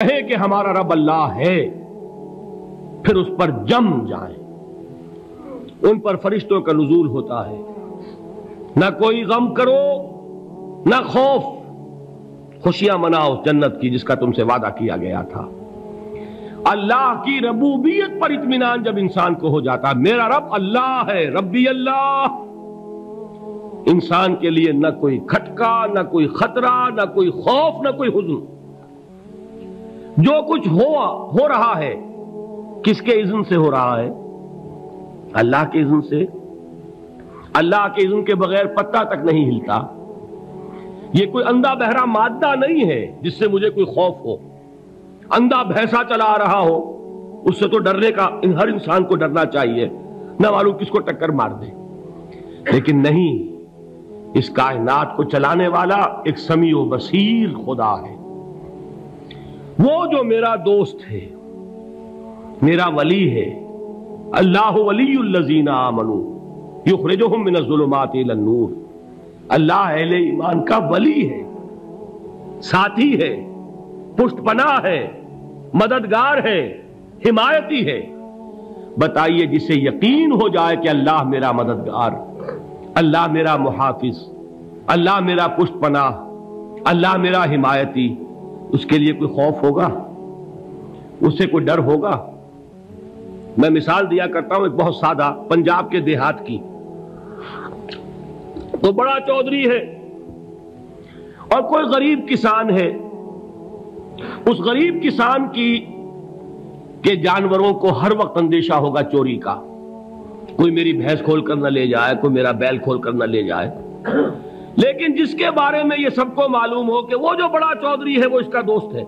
کہے کہ ہمارا رب اللہ ہے، پھر اس پر جم جائیں، ان پر فرشتوں کا نزول ہوتا ہے، نہ کوئی غم کرو نہ خوف، خوشیاں مناؤ جنت کی جس کا تم سے وعدہ کیا گیا تھا۔ اللہ کی ربوبیت پر اطمینان جب انسان کو ہو جاتا، میرا رب اللہ ہے، ربی اللہ، انسان کے لیے نہ کوئی کھٹکا، نہ کوئی خطرہ، نہ کوئی خوف، نہ کوئی حزن۔ جو کچھ ہو رہا ہے کس کے اذن سے ہو رہا ہے؟ اللہ کے اذن سے۔ اللہ کے اذن کے بغیر پتہ تک نہیں ہلتا۔ یہ کوئی اندھا بہرا مادہ نہیں ہے جس سے مجھے کوئی خوف ہو۔ اندھا بھینسا چلا آ رہا ہو اس سے تو ڈرنے کا ہر انسان کو ڈرنا چاہیے، نہ معلوم کس کو ٹکر مار دے، لیکن نہیں، اس کائنات کو چلانے والا ایک سمیع و بصیر خدا ہے۔ وہ جو میرا دوست ہے، میرا ولی ہے، اللہ ولی الذین آمنوا یخرجہم من الظلمات الی النور۔ اللہ اہل ایمان کا ولی ہے، ساتھی ہے، پشت پناہ ہے، مددگار ہے، حمایتی ہے۔ بتائیے جسے یقین ہو جائے کہ اللہ میرا مددگار، اللہ میرا محافظ، اللہ میرا پشت پناہ، اللہ میرا حمایتی، اس کے لیے کوئی خوف ہوگا؟ اس سے کوئی ڈر ہوگا؟ میں مثال دیا کرتا ہوں ایک بہت سادہ، پنجاب کے دیہات کی۔ تو بڑا چودھری ہے اور کوئی غریب کسان ہے۔ اس غریب کسان کے جانوروں کو ہر وقت اندیشہ ہوگا چوری کا، کوئی میری بھینس کھول کر نہ لے جائے، کوئی میرا بیل کھول کر نہ لے جائے۔ لیکن جس کے بارے میں یہ سب کو معلوم ہو کہ وہ جو بڑا چودھری ہے وہ اس کا دوست ہے،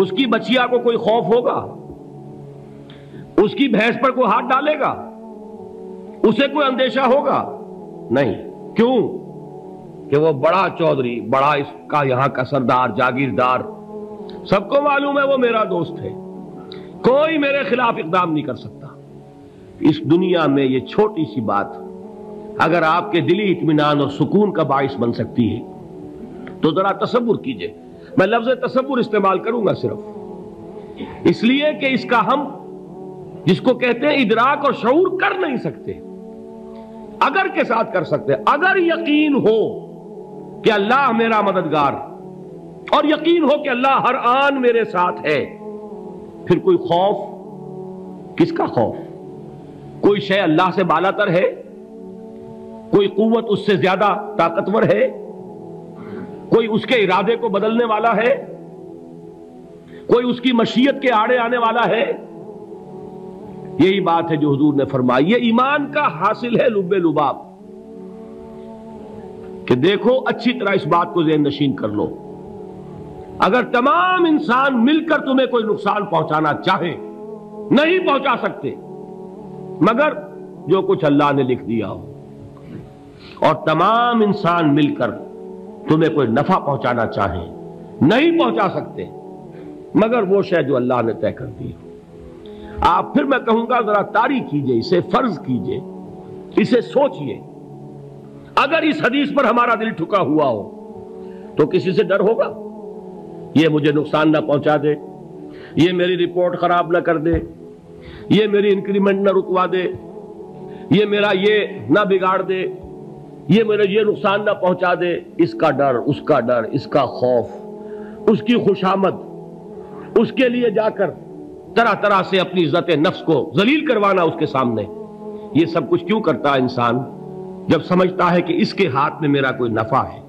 اس کی بچیا کو کوئی خوف ہوگا؟ اس کی بھینس پر کوئی ہاتھ ڈالے گا؟ اسے کوئی اندیشہ ہوگا؟ نہیں۔ کیوں؟ کہ وہ بڑا چودھری، بڑا اس کا یہاں کا سردار، جاگیردار، سب کو معلوم ہے وہ میرا دوست ہے، کوئی میرے خلاف اقدام نہیں کر سکتا۔ اس دنیا میں یہ چھوٹی سی بات اگر آپ کے دلی اطمینان اور سکون کا باعث بن سکتی ہے تو ذرا تصور کیجئے۔ میں لفظ تصور استعمال کروں گا صرف اس لیے کہ اس کا ہم جس کو کہتے ہیں ادراک اور شعور کر نہیں سکتے، اگر کے ساتھ کر سکتے۔ اگر یقین ہو کہ اللہ میرا مددگار اور یقین ہو کہ اللہ ہر آن میرے ساتھ ہے، پھر کوئی خوف؟ کس کا خوف؟ کوئی شے اللہ سے بالا تر ہے؟ کوئی قوت اس سے زیادہ طاقتور ہے؟ کوئی اس کے ارادے کو بدلنے والا ہے؟ کوئی اس کی مشیت کے آڑے آنے والا ہے؟ یہی بات ہے جو حضور نے فرمائی، یہ ایمان کا حاصل ہے لب لباب، کہ دیکھو اچھی طرح اس بات کو ذہن نشین کر لو، اگر تمام انسان مل کر تمہیں کوئی نقصان پہنچانا چاہے نہیں پہنچا سکتے، مگر جو کچھ اللہ نے لکھ دیا ہو، اور تمام انسان مل کر تمہیں کوئی نفع پہنچانا چاہیں نہیں پہنچا سکتے، مگر وہ شے جو اللہ نے طے کر دی ہو۔ آپ پھر میں کہوں گا ذرا طاری کیجئے، اسے فرض کیجئے، اسے سوچئے، اگر اس حدیث پر ہمارا دل ٹھکا ہوا ہو تو کسی سے ڈر ہوگا؟ یہ مجھے نقصان نہ پہنچا دے، یہ میری رپورٹ خراب نہ کر دے، یہ میری انکریمنٹ نہ رکوا دے، یہ میرا یہ نہ بگاڑ دے، یہ میرے یہ نقصان نہ پہنچا دے۔ اس کا ڈر، اس کا ڈر، اس کا خوف، اس کی خوشامد، اس کے لیے جا کر طرح طرح سے اپنی عزت نفس کو ذلیل کروانا اس کے سامنے، یہ سب کچھ کیوں کرتا ہے انسان؟ جب سمجھتا ہے کہ اس کے ہاتھ میں میرا کوئی نفع ہے،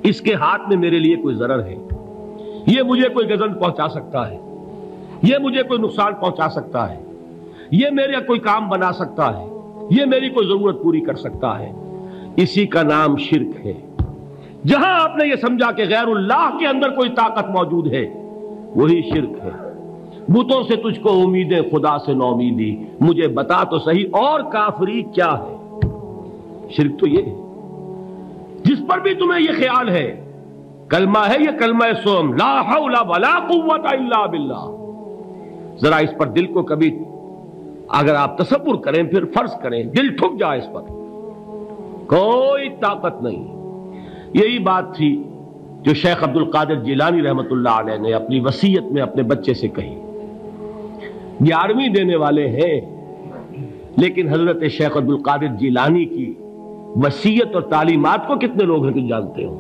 اس کے ہاتھ میں میرے لیے کوئی ضرر ہے، یہ مجھے کوئی گزن پہنچا سکتا ہے، یہ مجھے کوئی نقصان پہنچا سکتا ہے، یہ میرا کوئی کام بنا سکتا ہے، یہ میری کوئی ضرورت پوری کر سکتا ہے، اسی کا نام شرک ہے۔ جہاں آپ نے یہ سمجھا کہ غیر اللہ کے اندر کوئی طاقت موجود ہے، وہی شرک ہے۔ بتوں سے تجھ کو امیدیں، خدا سے نومیدی، مجھے بتا تو صحیح اور کافری کیا ہے؟ شرک تو یہ ہے۔ جس پر بھی تمہیں یہ خیال ہے، کلمہ ہے یہ کلمہ سوم، لا حول ولا قوت الا باللہ، ذرا اس پر دل کو کبھی اگر آپ تصور کریں، پھر فرض کریں، دل ٹھک جائے اس پر، کوئی طاقت نہیں۔ یہی بات تھی جو شیخ عبد القادر جیلانی رحمۃ اللہ علیہ نے اپنی وصیت میں اپنے بچے سے کہی. 11ویں دینے والے ہیں، لیکن حضرت شیخ عبد القادر جیلانی کی وصیت اور تعلیمات کو کتنے لوگ ہیں کہ جانتے ہو؟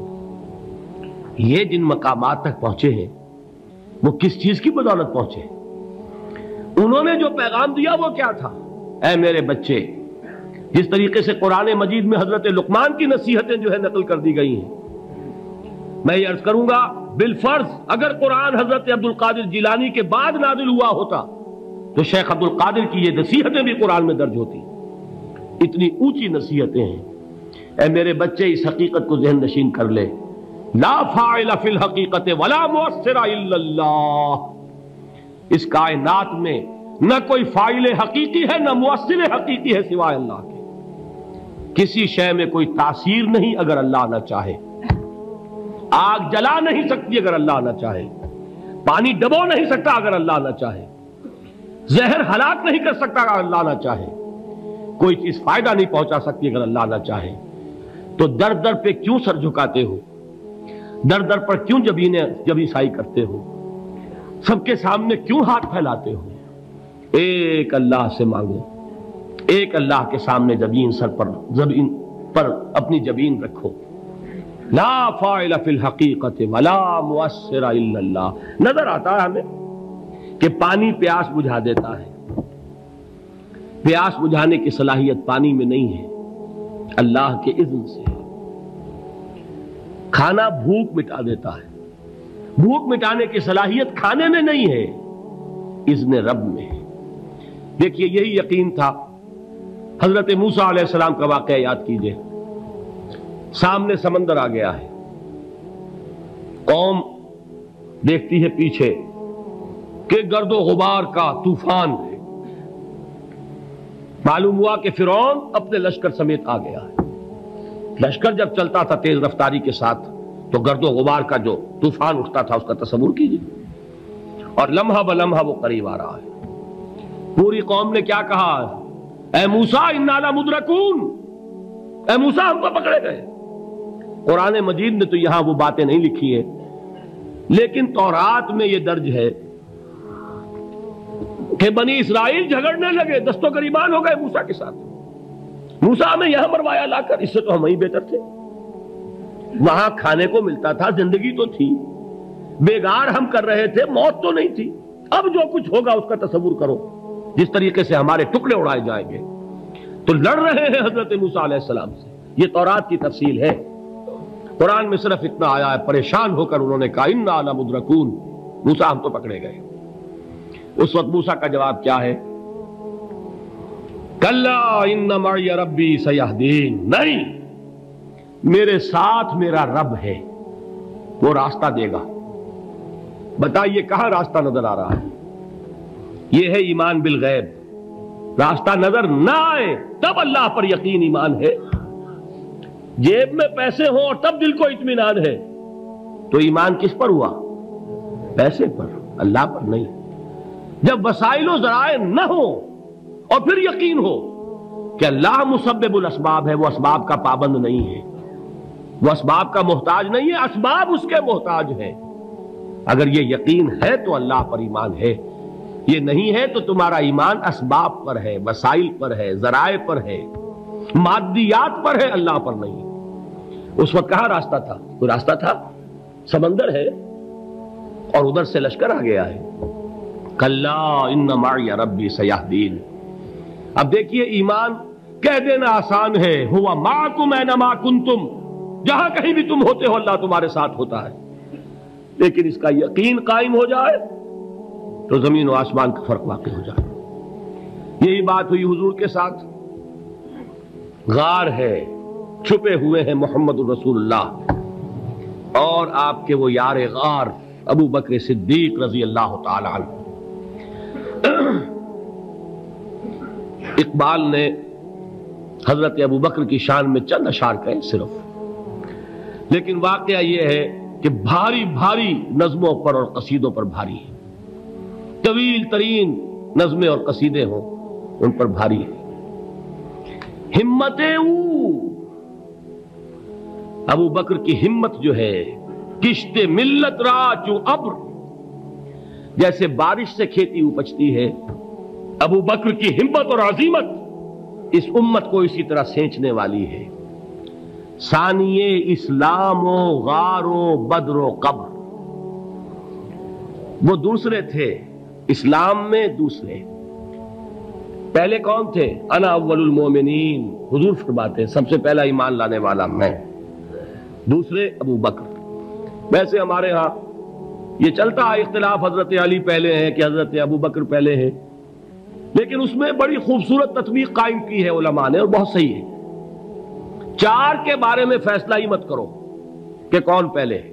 یہ جن مقامات تک پہنچے ہیں وہ کس چیز کی بدولت پہنچے؟ انہوں نے جو پیغام دیا وہ کیا تھا؟ اے میرے بچے، جس طریقے سے قرآن مجید میں حضرت لقمان کی نصیحتیں جو ہے نقل کر دی گئی ہیں، میں یہ عرض کروں گا بالفرض اگر قرآن حضرت عبد القادر جیلانی کے بعد نازل ہوا ہوتا تو شیخ عبد القادر کی یہ نصیحتیں بھی قرآن میں درج ہوتی. اتنی اونچی نصیحتیں ہیں. اے میرے بچے، اس حقیقت کو ذہن نشین کر لے، لا فاعل فی الحقیقت ولا مؤثر الا اللہ. اس کائنات میں نہ کوئی فاعل حقیقی ہے نہ مؤثر حقیقی ہے سوائے اللہ کے. کسی شے میں کوئی تاثیر نہیں اگر اللہ نہ چاہے. آگ جلا نہیں سکتی اگر اللہ نہ چاہے. پانی ڈبو نہیں سکتا اگر اللہ نہ چاہے. زہر ہلاک نہیں کر سکتا اگر اللہ نہ چاہے. کوئی چیز فائدہ نہیں پہنچا سکتی اگر اللہ نہ چاہے. تو در در پہ کیوں سر جھکاتے ہو؟ در در پر کیوں جبیں سائی کرتے ہو؟ سب کے سامنے کیوں ہاتھ پھیلاتے ہو؟ ایک اللہ سے مانگو. ایک اللہ کے سامنے زمین پر اپنی جبین رکھو. لا فاعل فی الحقیقت ولا مؤثر الا اللہ. نظر آتا ہے ہمیں کہ پانی پیاس بجھا دیتا ہے. پیاس بجھانے کی صلاحیت پانی میں نہیں ہے، اللہ کے اذن سے. کھانا بھوک مٹا دیتا ہے. بھوک مٹانے کی صلاحیت کھانے میں نہیں ہے، اذن رب میں ہے. دیکھیے یہی یقین تھا. حضرت موسیٰ علیہ السلام کا واقعہ یاد کیجئے. سامنے سمندر آ گیا ہے. قوم دیکھتی ہے پیچھے کہ گرد و غبار کا طوفان ہے. معلوم ہوا کہ فرعون اپنے لشکر سمیت آ گیا ہے. لشکر جب چلتا تھا تیز رفتاری کے ساتھ تو گرد و غبار کا جو طوفان اٹھتا تھا اس کا تصور کیجیے. اور لمحہ بلمحہ وہ قریب آ رہا ہے. پوری قوم نے کیا کہا؟ اے موسیٰ انا لمدرکون. اے موسیٰ ہم کو پکڑے گئے. قرآن مجید نے تو یہاں وہ باتیں نہیں لکھی ہیں، لیکن تورات میں یہ درج ہے کہ بنی اسرائیل جھگڑنے لگے، دست و گریبان ہو گئے موسیٰ کے ساتھ. موسیٰ ہمیں یہاں مروایا لا کر، اس سے تو ہم ہی بہتر تھے. وہاں کھانے کو ملتا تھا، زندگی تو تھی، بیگار ہم کر رہے تھے، موت تو نہیں تھی. اب جو کچھ ہوگا اس کا تصور کرو، جس طریقے سے ہمارے ٹکڑے اڑائے جائیں گے. تو لڑ رہے ہیں حضرت موسیٰ علیہ السلام سے. یہ تورات کی تفصیل ہے. قرآن میں صرف اتنا آیا ہے، پریشان ہو کر انہوں نے کہا انا لمدرکون. موسیٰ ہم تو پکڑے گئے. اس وقت موسیٰ کا جواب کیا ہے؟ کلا ان معی ربی سیہدین. نہیں، میرے ساتھ میرا رب ہے، وہ راستہ دے گا. بتائیے کہاں راستہ نظر آ رہا ہے؟ یہ ہے ایمان بالغیب. راستہ نظر نہ آئے تب اللہ پر یقین ایمان ہے. جیب میں پیسے ہوں اور تب دل کو اطمینان ہے تو ایمان کس پر ہوا؟ پیسے پر، اللہ پر نہیں. جب وسائل و ذرائع نہ ہو اور پھر یقین ہو کہ اللہ مسبب الاسباب ہے، وہ اسباب کا پابند نہیں ہے، وہ اسباب کا محتاج نہیں ہے، اسباب اس کے محتاج ہے. اگر یہ یقین ہے تو اللہ پر ایمان ہے. یہ نہیں ہے تو تمہارا ایمان اسباب پر ہے، وسائل پر ہے، ذرائع پر ہے، مادیات پر ہے، اللہ پر نہیں. اس وقت کہاں راستہ تھا؟ کوئی راستہ تھا؟ سمندر ہے اور ادھر سے لشکر آ گیا ہے. کلا ان معی ربی سیہدین. اب دیکھیے ایمان کہہ دینا آسان ہے، ہوا معکم اینما کنتم. جہاں کہیں بھی تم ہوتے ہو اللہ تمہارے ساتھ ہوتا ہے. لیکن اس کا یقین قائم ہو جائے تو زمین و آسمان کا فرق واقع ہو جائے. یہی بات ہوئی حضور کے ساتھ. غار ہے، چھپے ہوئے ہیں محمد الرسول اللہ اور آپ کے وہ یار غار ابو بکر صدیق رضی اللہ تعالی عنہ. اقبال نے حضرت ابو بکر کی شان میں چند اشعار کہے صرف، لیکن واقعہ یہ ہے کہ بھاری بھاری نظموں پر اور قصیدوں پر بھاری ہے. طویل ترین نظمیں اور قصیدے ہوں ان پر بھاری ہے. ہمت ابو بکر کی ہمت جو ہے کشت ملت را چو ابر، جیسے بارش سے کھیتی اپجتی ہے، ابو بکر کی ہمت اور عزیمت اس امت کو اسی طرح سینچنے والی ہے۔ ثانیے اسلام و غار و بدر و قبر، وہ دوسرے تھے اسلام میں، دوسرے پہلے کون تھے؟ انا اول المومنین، حضور فرماتے ہیں سب سے پہلا ایمان لانے والا میں، دوسرے ابو بکر۔ ویسے ہمارے ہاں یہ چلتا ہے اختلاف، حضرت علی پہلے ہیں کہ حضرت ابو بکر پہلے ہیں، لیکن اس میں بڑی خوبصورت تطبیق قائم کی ہے علماء نے، اور بہت صحیح ہے۔ چار کے بارے میں فیصلہ ہی مت کرو کہ کون پہلے ہے،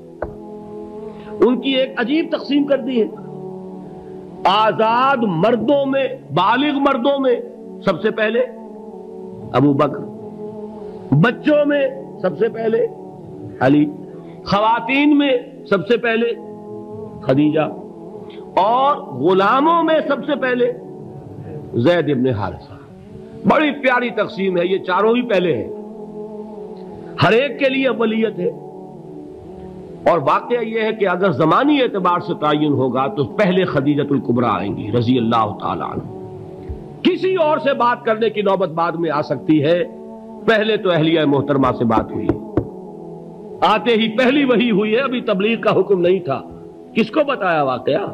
ان کی ایک عجیب تقسیم کر دی ہے۔ آزاد مردوں میں، بالغ مردوں میں سب سے پہلے ابو بکر، بچوں میں سب سے پہلے علی، خواتین میں سب سے پہلے خدیجہ، اور غلاموں میں سب سے پہلے زید ابن حارثہ۔ بڑی پیاری تقسیم ہے، یہ چاروں ہی پہلے ہیں، ہر ایک کے لیے اولیت ہے۔ اور واقعہ یہ ہے کہ اگر زمانی اعتبار سے تعین ہوگا تو پہلے خدیجۃ الکبریٰ آئیں گی رضی اللہ تعالی عنہ، کسی اور سے بات کرنے کی نوبت بعد میں آ سکتی ہے، پہلے تو اہلیہ محترمہ سے بات ہوئی ہے، آتے ہی پہلی وحی ہوئی ہے، ابھی تبلیغ کا حکم نہیں تھا، کس کو بتایا واقعہ؟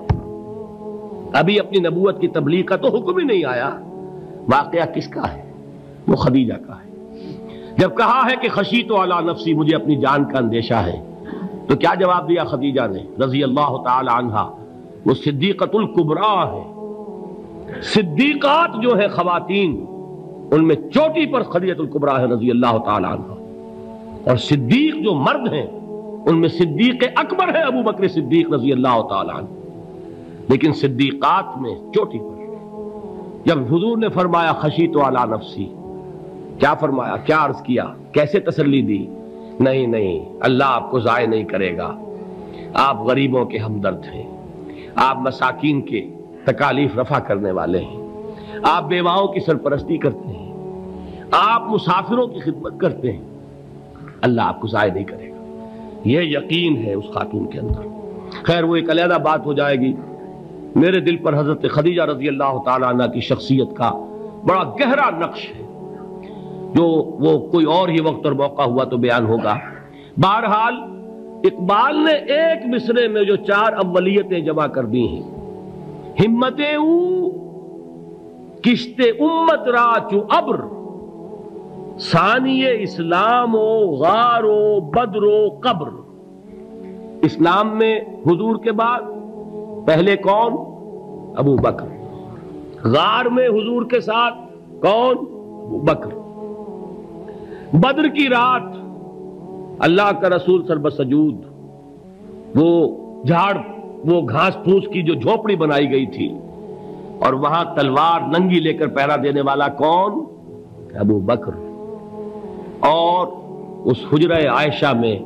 ابھی اپنی نبوت کی تبلیغ کا تو حکم ہی نہیں آیا، واقعہ کس کا ہے؟ وہ خدیجہ کا ہے۔ جب کہا ہے کہ خشیت علی نفسی، مجھے اپنی جان کا اندیشہ ہے، تو کیا جواب دیا خدیجہ نے رضی اللہ تعالی عنہا؟ وہ صدیقۃ الکبریٰ ہے۔ صدیقات جو ہے خواتین، ان میں چوٹی پر خدیجۃ الکبریٰ ہے رضی اللہ تعالی عنہا، اور صدیق جو مرد ہیں ان میں صدیق اکبر ہے ابو بکر صدیق رضی اللہ تعالی عنہ، لیکن صدیقات میں چوٹی پر۔ جب حضور نے فرمایا خشیت علی نفسی، کیا فرمایا، کیا عرض کیا، کیسے تسلی دی؟ نہیں نہیں، اللہ آپ کو ضائع نہیں کرے گا، آپ غریبوں کے ہمدرد ہیں، آپ مساکین کے تکالیف رفع کرنے والے ہیں، آپ بیواؤں کی سرپرستی کرتے ہیں، آپ مسافروں کی خدمت کرتے ہیں، اللہ آپ کو ضائع نہیں کرے گا، یہ یقین ہے اس خاتون کے اندر۔ خیر وہ ایک علیحدہ بات ہو جائے گی۔ میرے دل پر حضرت خدیجہ رضی اللہ تعالی عنہ کی شخصیت کا بڑا گہرا نقش ہے، جو وہ کوئی اور ہی وقت اور موقع ہوا تو بیان ہوگا۔ بہرحال اقبال نے ایک مصرے میں جو چار اولیتیں جمع کر دی ہیں، ہمتیں او کشت امت را چو ابر، ثانی اسلام و غار و بدر و قبر۔ اسلام میں حضور کے بعد پہلے کون؟ ابو بکر۔ غار میں حضور کے ساتھ کون؟ ابو بکر۔ بدر کی رات اللہ کا رسول سربسجود، وہ وہ گھاس پھوس کی جو جھوپڑی بنائی گئی تھی، اور وہاں تلوار ننگی لے کر پہرا دینے والا کون؟ ابو بکر۔ اور اس حجرہ عائشہ میں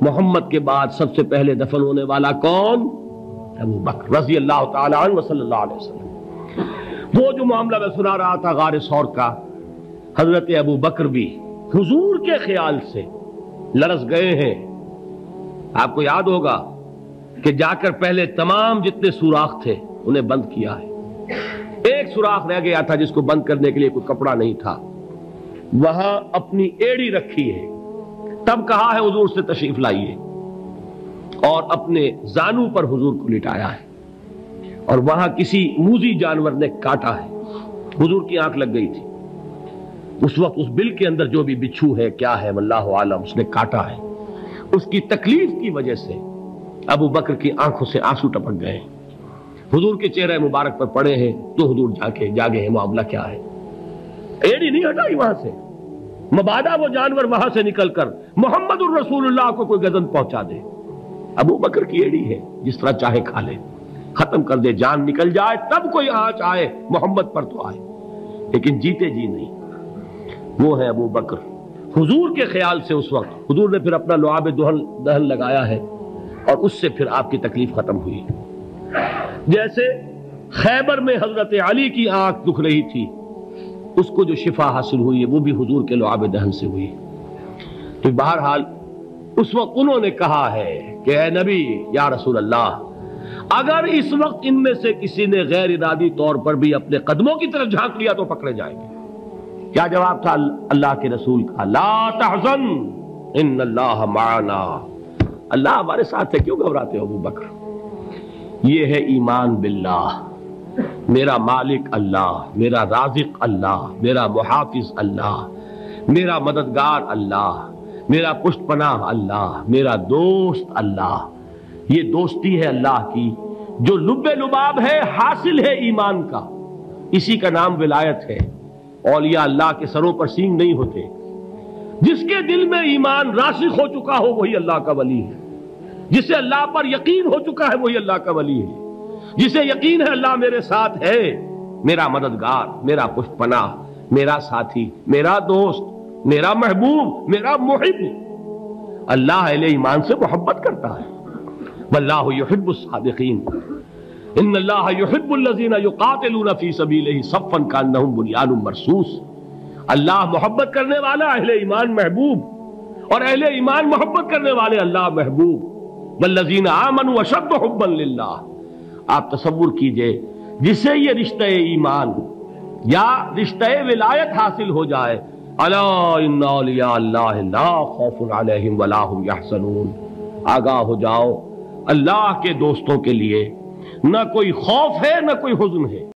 محمد کے بعد سب سے پہلے دفن ہونے والا کون؟ ابو بکر رضی اللہ تعالی عنہ وصلی اللہ علیہ وسلم۔ وہ جو معاملہ میں سنا رہا تھا غار ثور کا، حضرت ابو بکر بھی حضور کے خیال سے لرز گئے ہیں۔ آپ کو یاد ہوگا کہ جا کر پہلے تمام جتنے سوراخ تھے انہیں بند کیا ہے، ایک سوراخ رہ گیا تھا جس کو بند کرنے کے لیے کوئی کپڑا نہیں تھا، وہاں اپنی ایڑی رکھی ہے، تب کہا ہے حضور سے تشریف لائیے، اور اپنے زانو پر حضور کو لٹایا ہے، اور وہاں کسی موذی جانور نے کاٹا ہے، حضور کی آنکھ لگ گئی تھی، اس وقت اس بل کے اندر جو بھی بچھو ہے کیا ہے واللہ عالم، اس نے کاٹا ہے، اس کی تکلیف کی وجہ سے ابو بکر کی آنکھوں سے آنسو ٹپک گئے ہیں، حضور کے چہرے مبارک پر پڑے ہیں، تو حضور جاگے ہیں، معاملہ کیا ہے؟ ایڑی نہیں ہٹائی وہاں سے، مبادا وہ جانور وہاں سے نکل کر محمد الرسول اللہ کو کوئی گزن پہنچا دے، ابو بکر کی ایڑی ہے، جس طرح چاہے کھا لے، ختم کر دے، جان نکل جائے تب کوئی آنچ آئے محمد پر تو آئے، لیکن جیتے جی نہیں۔ وہ ہے ابو بکر حضور کے خیال سے۔ اس وقت حضور نے پھر اپنا لعاب دہن لگایا ہے، اور اس سے پھر آپ کی تکلیف ختم ہوئی۔ جیسے خیبر میں حضرت علی کی آنکھ دکھ رہی تھی، اس کو جو شفا حاصل ہوئی ہے وہ بھی حضور کے لعاب دہن سے ہوئی۔ تو بہرحال اس وقت انہوں نے کہا ہے کہ اے نبی یا رسول اللہ، اگر اس وقت ان میں سے کسی نے غیر ارادی طور پر بھی اپنے قدموں کی طرف جھانک لیا تو پکڑے جائیں گے۔ کیا جواب تھا اللہ کے رسول کا؟ لا تحزن ان اللہ معنا، اللہ ہمارے ساتھ ہے، کیوں گھبراتے ہو ابو بکر؟ یہ ہے ایمان باللہ، میرا مالک اللہ، میرا رازق اللہ، میرا محافظ اللہ، میرا مددگار اللہ، میرا پشت پناہ اللہ، میرا دوست اللہ۔ یہ دوستی ہے اللہ کی جو لب لباب ہے، حاصل ہے ایمان کا، اسی کا نام ولایت ہے۔ اولیاء اللہ کے سروں پر سینگ نہیں ہوتے، جس کے دل میں ایمان راسخ ہو چکا ہو وہی اللہ کا ولی ہے، جسے اللہ پر یقین ہو چکا ہے وہی اللہ کا ولی ہے، جسے یقین ہے اللہ میرے ساتھ ہے، میرا مددگار، میرا پشت پناہ، میرا ساتھی، میرا دوست، میرا محبوب، میرا محب۔ اللہ اہل ایمان سے محبت کرتا ہے۔ واللہ یحب الصادقین، ان اللہ یحب الذین یقاتلون فی سبیلہ صفا کانہم بنیان مرصوص۔ اللہ محبت کرنے والا، اہل ایمان محبوب، اور اہل ایمان محبت کرنے والے اللہ محبوب۔ والذین آمنوا اشد حبا للہ۔ آپ تصور کیجئے جسے یہ رشتہ ایمان یا رشتہ ولایت حاصل ہو جائے، الا ان اولیاء اللہ لا خوف علیہم ولا هم یحزنون، آگاہ ہو جاؤ اللہ کے دوستوں کے لیے نہ کوئی خوف ہے نہ کوئی حزن ہے۔